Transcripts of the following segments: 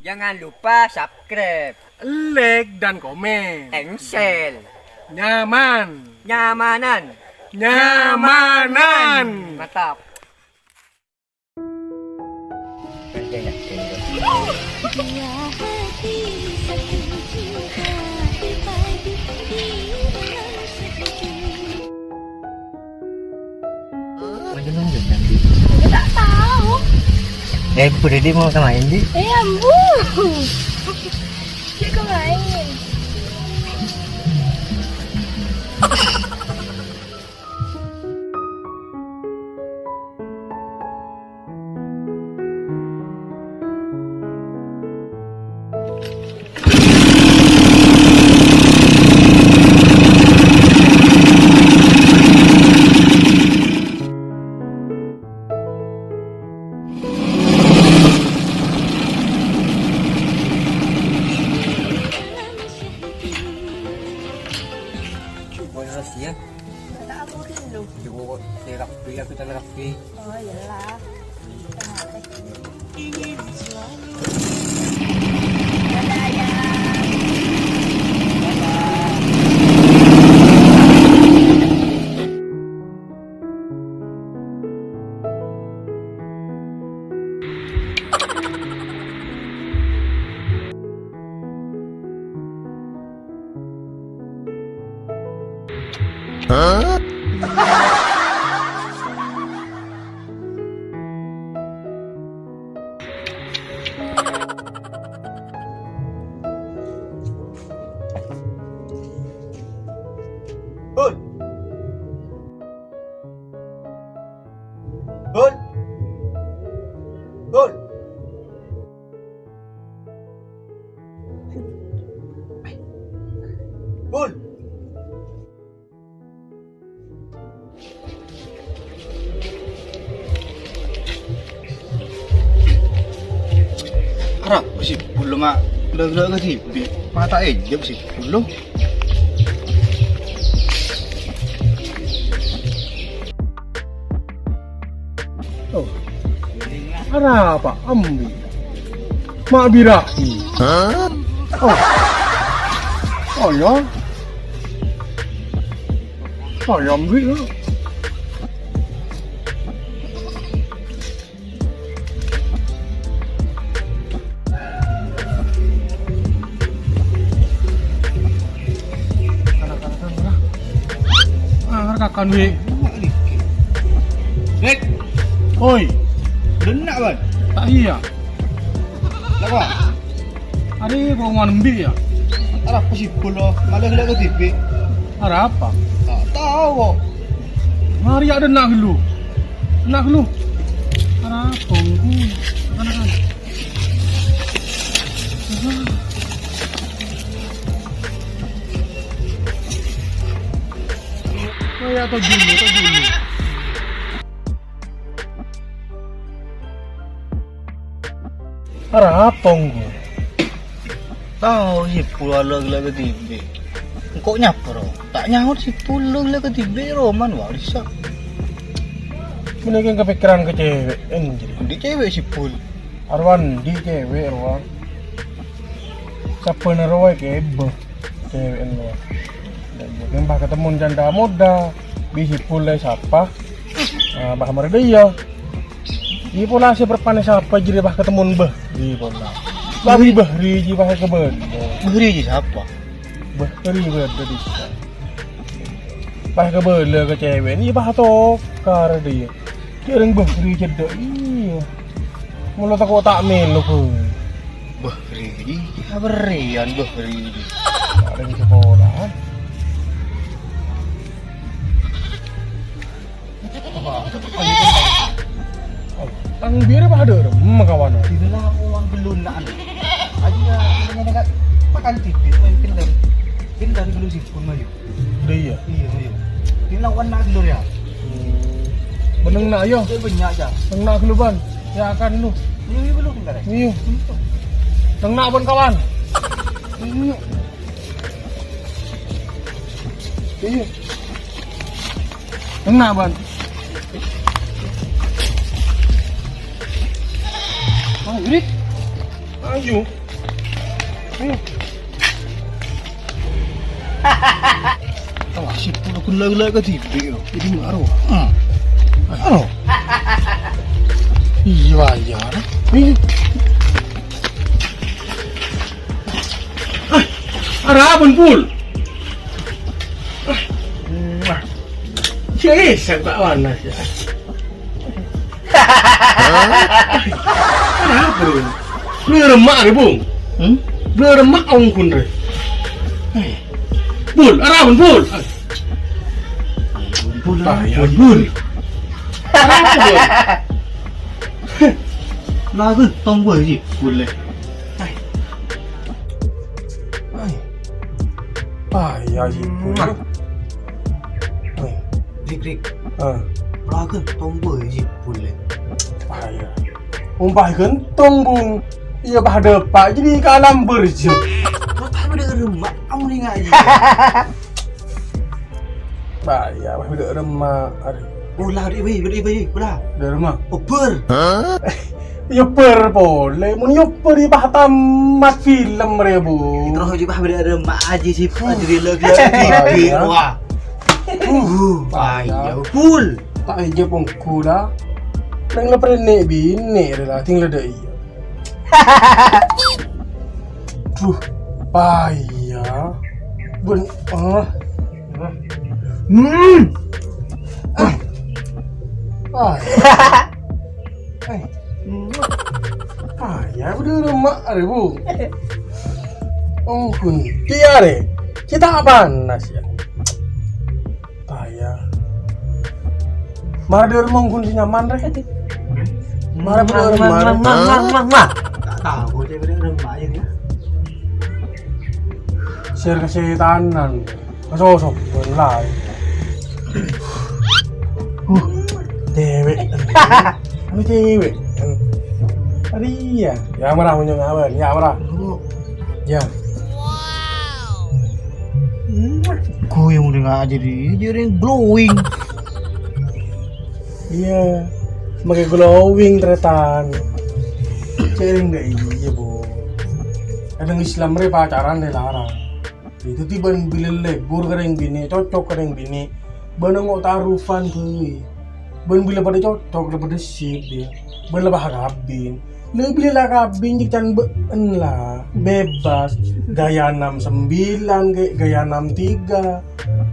Jangan lupa subscribe, like dan komen. share. Nyamanan. Mantap. Dua hati satu cinta dibagi di dalam setuju. Macam mana nanti? Aku tak tahu. Udah dia mau main di? Ambu. Kita main. Ya. Tak apa dulu. Coba saya rapi, aku tak rapi. Oh iyalah. Bul. Bul. Bul. Bul. Harap sih belum mak lega ke TV. Mata aja sih belum. Oh. Ada apa? Ambil. Mak birahi. Oh. Oh ya. Oh ya ambil. Kakak wi. Dek, Oi, denak kan? tak iya. Apa? Ada kau ngambil ya? Harap sih bola malah lega ke TV. Ada apa? Tak tahu. Mari ada nak dulu. Nak dulu. Ada apa? Kan. Oh ya, atau dulu. Ada apa nggu? Tahu sih bola lega ke TV. Kok nyapro? Tak nyaut sih bola lega ke TV Roman Warisa. Menekan kepikiran ke cewek anjir. Di cewek sih pul. Arwan di cewek Arwan. Siapa naruh kebe cewek ini. Dan mungkin bah ketemu janda muda. Bisi pula siapa? Bah mereka dia. Di pula si berpanas siapa jadi bah ketemu bah. Di pula. Babi bah riji bah keben. Beri siapa? Bah ri bah tadi. Bah keben le ke cewek ni bah tokar dia. Dia orang bah ri jeda. Iya. Mula tak tak main lo pun. Beri. Berian beri. Ada di sekolah. Tang biar apa ada kawan? Tidak lah uang belunan. Aja dengan makan TV mungkin dari dulu sih pun mayu. Dia. Iya mayu. Ini lawan nak dulu ya. Beneng nak yo. Dia banyak aja. Teng nak keluban. Ya akan lu. Ini belum kan? Iya. Teng nak pun kawan. Iya. Iya. Teng nak ban. Oh, Yurik. Ayo. Ayo. Wah, si pula kun lag ke tibe yo. Jadi ngaruh. Ayo. Iya wajar. Ini. Ada apa pul? Cih, saya tak panas ya. Ada apa ini? Beli remak deh, Bung. Beli remak ông kun deh. Bul, ada apa Bul? Bul, Bul. Ada apa Bul? Lah tu tong gue sih, boleh. Payah sih Bul. Rik. Ah. Lah kan tong gue sih, boleh. Payah. Umpah gentong Bung. Iya bah depak jadi ke alam berju. Kau tahu ada rumah, kamu ni ngaji. Payah bah udah remak. Ulah di, ulah. Udah remak. Oper. Yoper boleh, mun yoper di bah tamat film re Bung. Terus juga ada rumah aja sih, jadi lagi. Wah. Payah, full. Tak aja pungku dah. Nang lepas nek bini dah tinggal dah iya. Payah. Bun Payah udah remak re Bung. Oh pun dia re. Kita panas ya. Payah. Mara dia rumah kun nyaman re. Mara bener rumah. Tak tahu dia ada rumah aja dia. Share kesehatanan. Masuk online. Dewe. Ini dewe. Ada iya. Ya marah punya ngawan. Ya marah. Ya. Kau yang udah ngaji dia yang glowing. Iya. Sebagai glowing teretan. Cering deh iya Bu. Kadang Islam mereka pacaran deh larang. Itu tiba bila lebur kering bini, cocok kering bini. Bener ngok tarufan tuh. Ben bila pada cocok daripada sip dia. Ben lebah kabin. Lebih lah kabin jikan ben lah bebas. Gaya 69 gaya 63.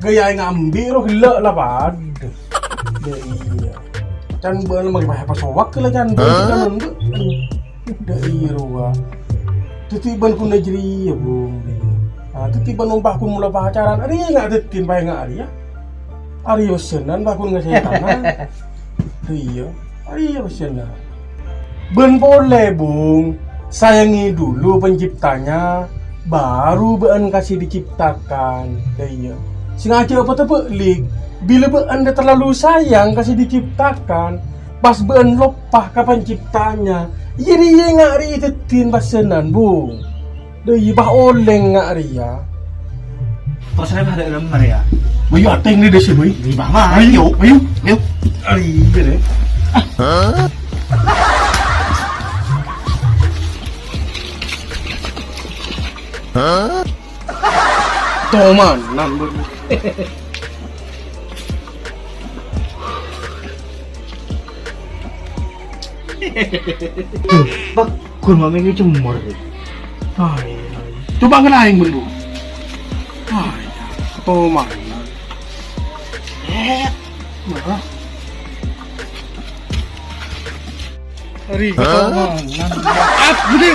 Gaya ngambil roh gila lah pad. Deh iya. Can ben magi bahasa sowak lah can ben kan ben. Deh iya ruah. Titiban kun negeri ya Bung. Ah titiban umpah kun mula pacaran. Ari enggak detin bae enggak ari ya. Ari yosenan bakun ngesetanan. Iya, ari yosenan. Ben boleh Bung. Sayangi dulu penciptanya, baru bean kasih diciptakan. Iya. Sengaja apa tebelik. Bila bean dia terlalu sayang kasih diciptakan, pas bean lopah ke penciptanya. Jadi ye ngari tetin basenan Bung. Deui bah oleng ngari ya. Terus saya ada rumah ya. Bayu ateng ni desi boy. Di bawah. Ayo. Ari deh. Toman number. Bak, kun mami ni cemor. Ay. Coba ngelaing dulu. Ay. Toman. Nah. Hari toman. At gede.